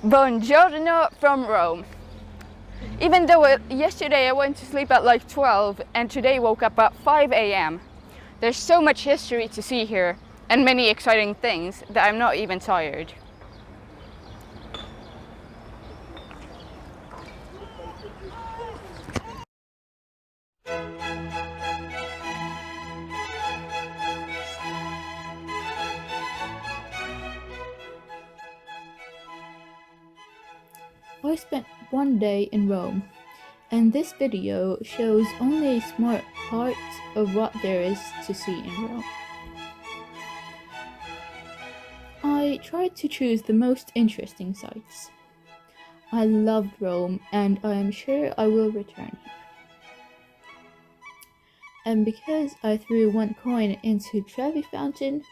Buongiorno from Rome. Even though yesterday I went to sleep at like 12 and today woke up at 5 a.m. There's so much history to see here and many exciting things that I'm not even tired. I spent one day in Rome, and this video shows only a small part of what there is to see in Rome. I tried to choose the most interesting sites. I loved Rome, and I am sure I will return here. And because I threw one coin into Trevi Fountain,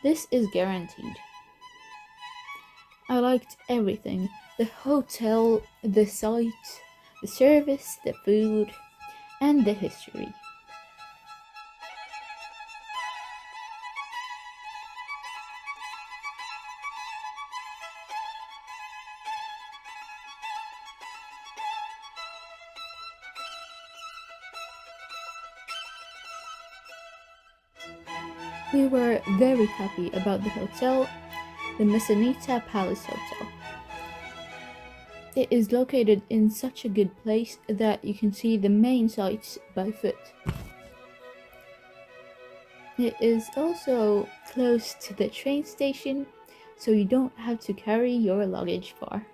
this is guaranteed. I liked everything. The hotel, the site, the service, the food, and the history. We were very happy about the hotel, the Mecenate Palace Hotel. It is located in such a good place that you can see the main sights by foot. It is also close to the train station, so you don't have to carry your luggage far.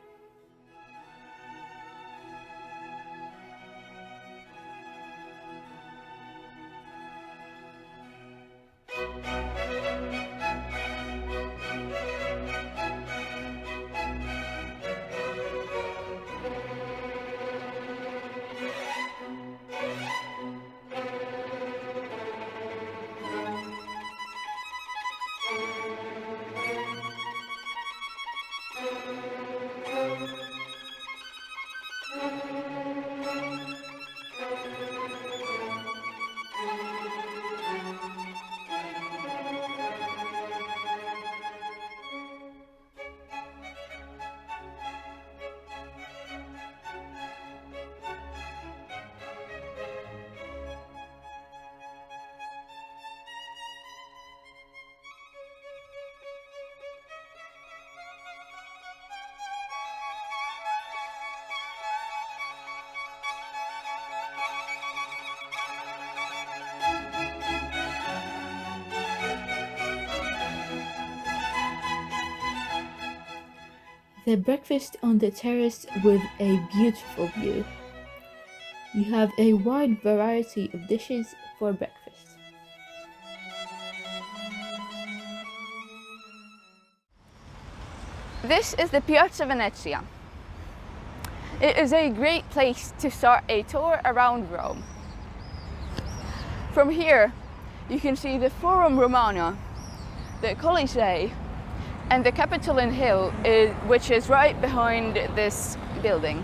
The breakfast on the terrace with a beautiful view. You have a wide variety of dishes for breakfast. This is the Piazza Venezzia. It is a great place to start a tour around Rome. From here, you can see the Forum Romana, the Coliseo, and the Capitoline Hill, which is right behind this building.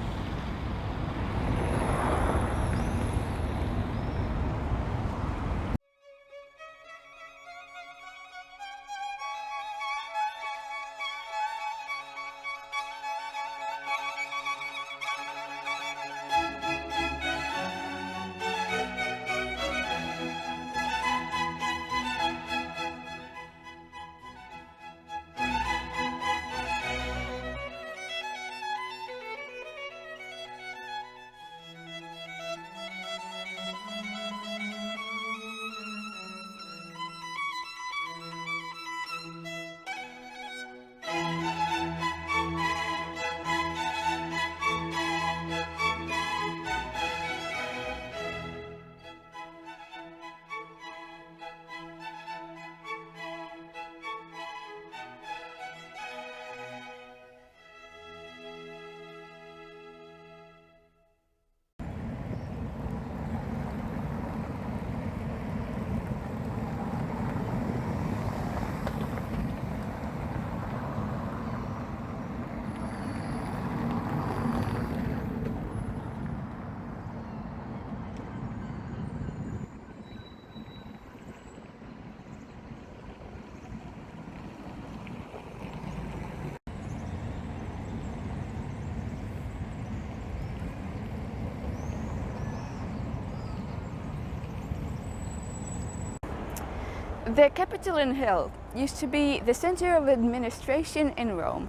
The Capitoline Hill used to be the center of administration in Rome,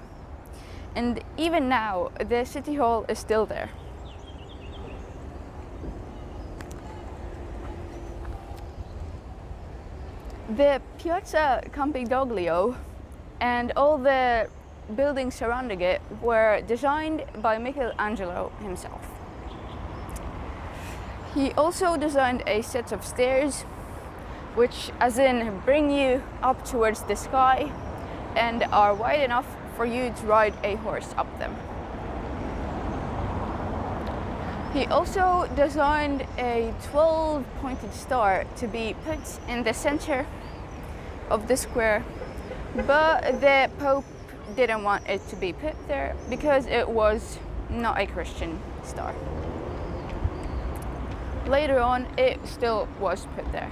and even now the city hall is still there. The Piazza Campidoglio and all the buildings surrounding it were designed by Michelangelo himself. He also designed a set of stairs which as in bring you up towards the sky and are wide enough for you to ride a horse up them. He also designed a 12-pointed star to be put in the center of the square, but the Pope didn't want it to be put there because it was not a Christian star. Later on, it still was put there.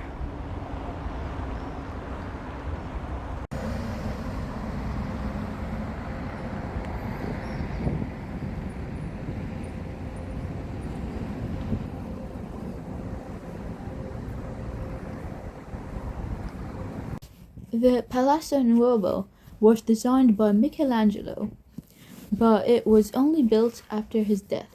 The Palazzo Nuovo was designed by Michelangelo, but it was only built after his death.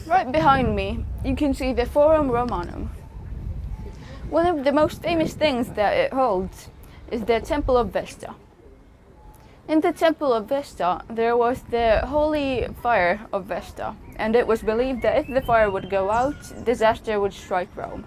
Right behind me, you can see the Forum Romanum. One of the most famous things that it holds is the Temple of Vesta. In the Temple of Vesta, there was the holy fire of Vesta, and it was believed that if the fire would go out, disaster would strike Rome.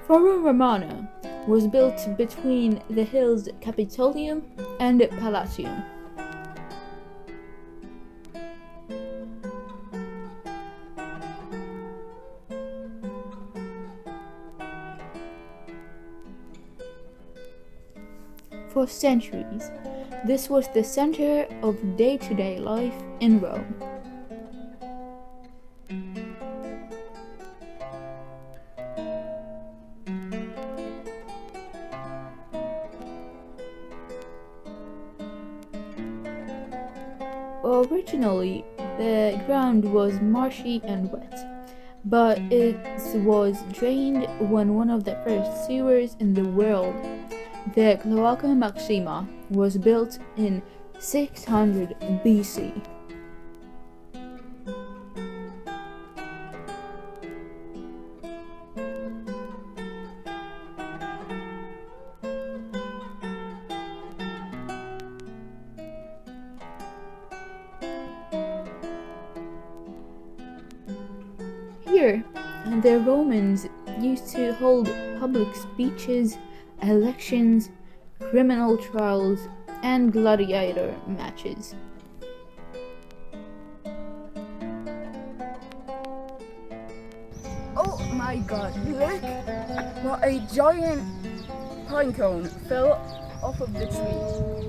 Forum Romana was built between the hills Capitolium and Palatium. For centuries, this was the center of day-to-day life in Rome. Originally, the ground was marshy and wet, but it was drained when one of the first sewers in the world, the Cloaca Maxima, was built in 600 BC. Here, the Romans used to hold public speeches, elections, criminal trials, and gladiator matches. Oh my god, look what a giant pine cone fell off of the tree.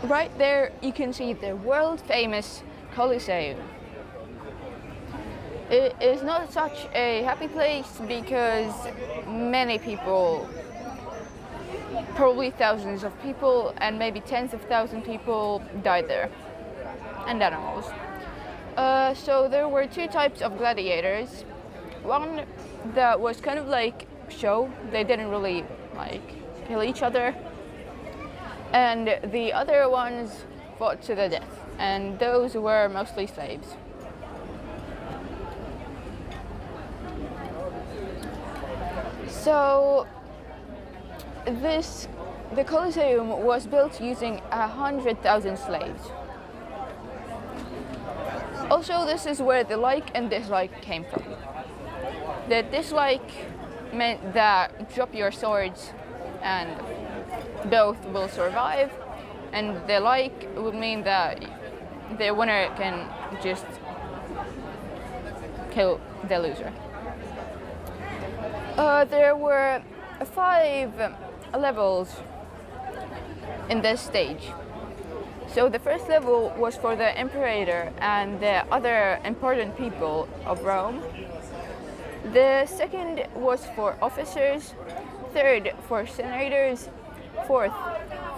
right there you can see the world famous Colosseum. It is not such a happy place because many people, probably thousands of people and maybe tens of thousands of people died there, and animals. So there were two types of gladiators. One that was kind of like show, they didn't really like kill each other, and the other ones fought to the death, and those were mostly slaves. So the Colosseum was built using 100,000 slaves. Also, this is where the like and dislike came from. The dislike meant that drop your swords and both will survive, and the like would mean that the winner can just kill the loser. There were 5 levels in this stage. So the first level was for the emperor and the other important people of Rome. The second was for officers, third for senators, fourth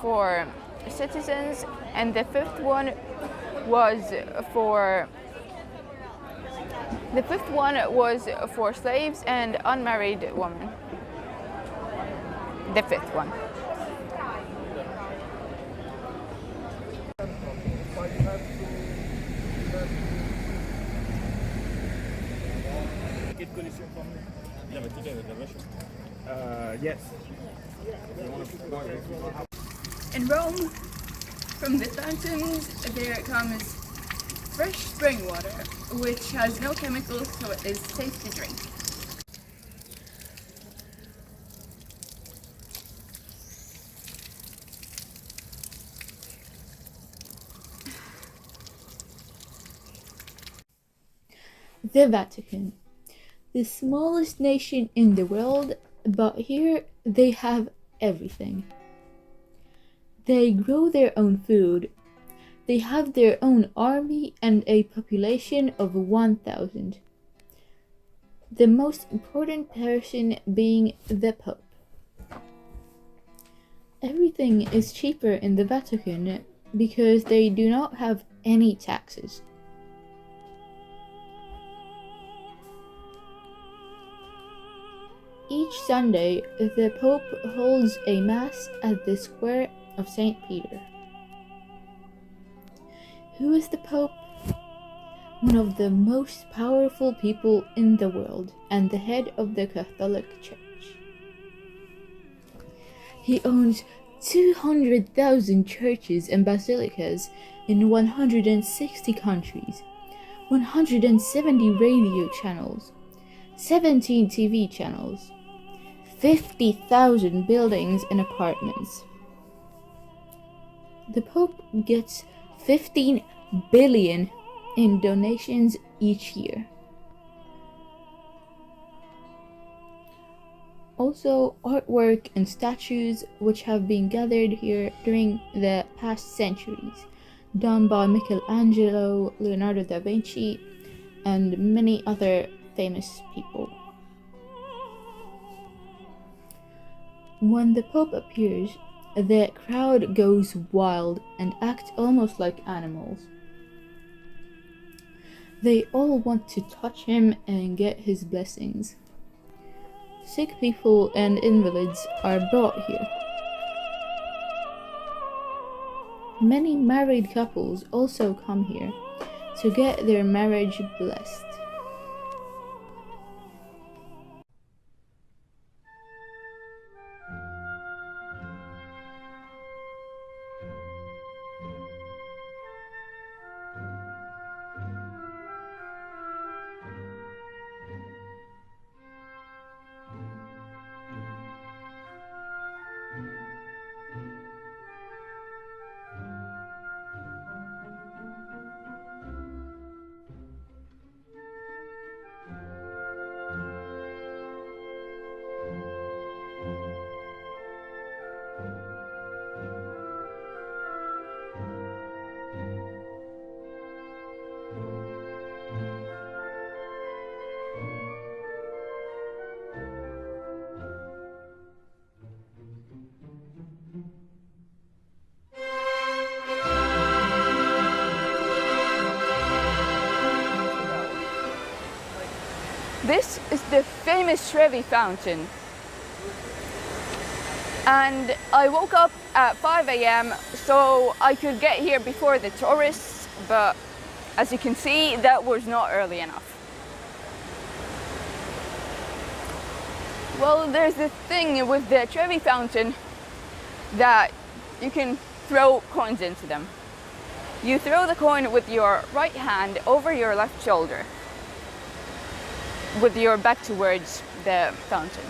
for citizens, and the fifth one was for slaves and unmarried women. The fifth one. Yes. In Rome, from the fountains, there comes fresh spring water, which has no chemicals, so it is safe to drink. The Vatican, the smallest nation in the world, but here they have everything. They grow their own food. They have their own army and a population of 1,000. The most important person being the Pope. Everything is cheaper in the Vatican because they do not have any taxes. Each Sunday, the Pope holds a Mass at the Square of St. Peter. Who is the Pope? One of the most powerful people in the world and the head of the Catholic Church. He owns 200,000 churches and basilicas in 160 countries, 170 radio channels, 17 TV channels, 50,000 buildings and apartments. The Pope gets 15 billion in donations each year. Also, artwork and statues which have been gathered here during the past centuries, done by Michelangelo, Leonardo da Vinci, and many other famous people. When the Pope appears, the crowd goes wild and act almost like animals. They all want to touch him and get his blessings. Sick people and invalids are brought here. Many married couples also come here to get their marriage blessed. This is the famous Trevi Fountain. And I woke up at 5 a.m. so I could get here before the tourists, but as you can see, that was not early enough. Well, there's this thing with the Trevi Fountain that you can throw coins into them. You throw the coin with your right hand over your left shoulder, with your back towards the fountain.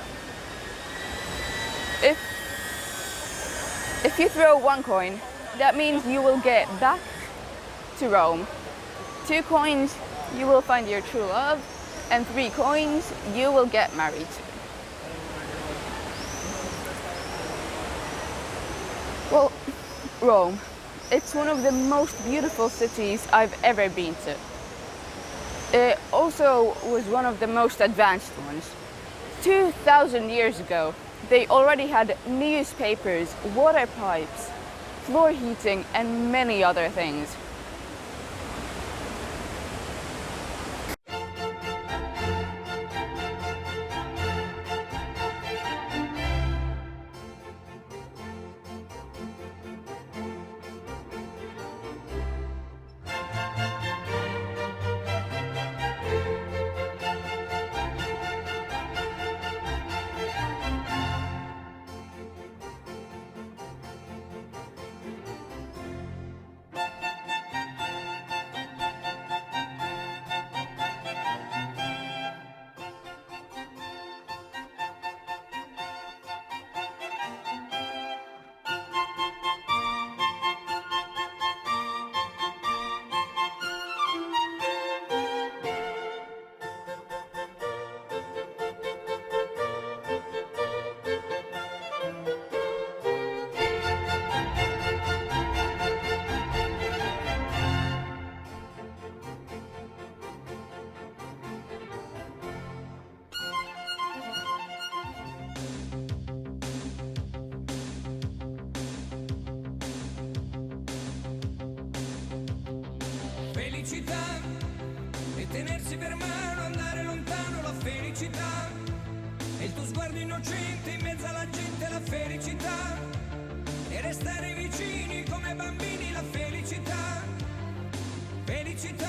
If you throw one coin, that means you will get back to Rome. 2 coins, you will find your true love, and 3 coins, you will get married. Well, Rome, it's one of the most beautiful cities I've ever been to. It also was one of the most advanced ones. 2,000 years ago, they already had newspapers, water pipes, floor heating, and many other things. Felicità e tenersi per mano, andare lontano, la felicità e il tuo sguardo innocente in mezzo alla gente, la felicità e restare vicini come bambini, la felicità. Felicità,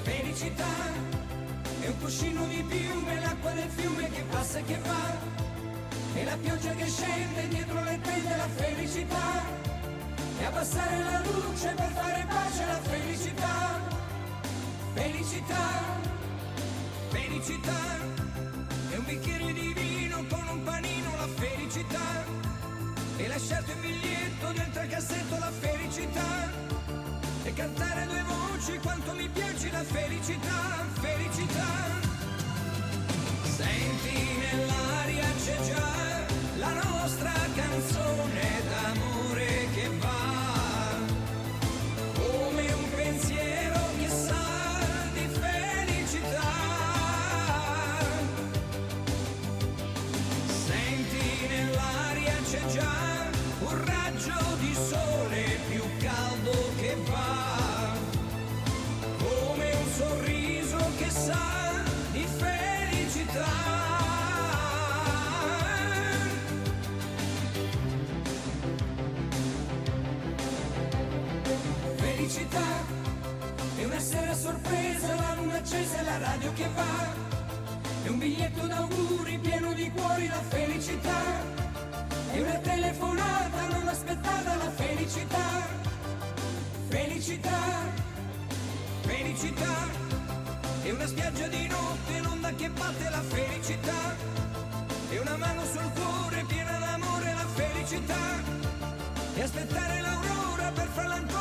felicità è un cuscino di piume, l'acqua del fiume che passa e che va e la pioggia che scende dietro le tende, la felicità. E abbassare la luce per fare pace, la felicità. Felicità, felicità è un bicchiere di vino con un panino, la felicità. E lasciarti un biglietto dentro il cassetto, la felicità. E cantare 2 voci quanto mi piace, la felicità. Felicità. Senti nell'aria c'è già la nostra canzone d'amore che va. Felicità è una sera sorpresa, la luna accesa e la radio che va, è un biglietto d'auguri pieno di cuori, la felicità è una telefonata non aspettata, la felicità. Felicità, felicità è una spiaggia di notte, l'onda che batte, la felicità è una mano sul cuore piena d'amore, la felicità e aspettare l'aurora per farla ancora.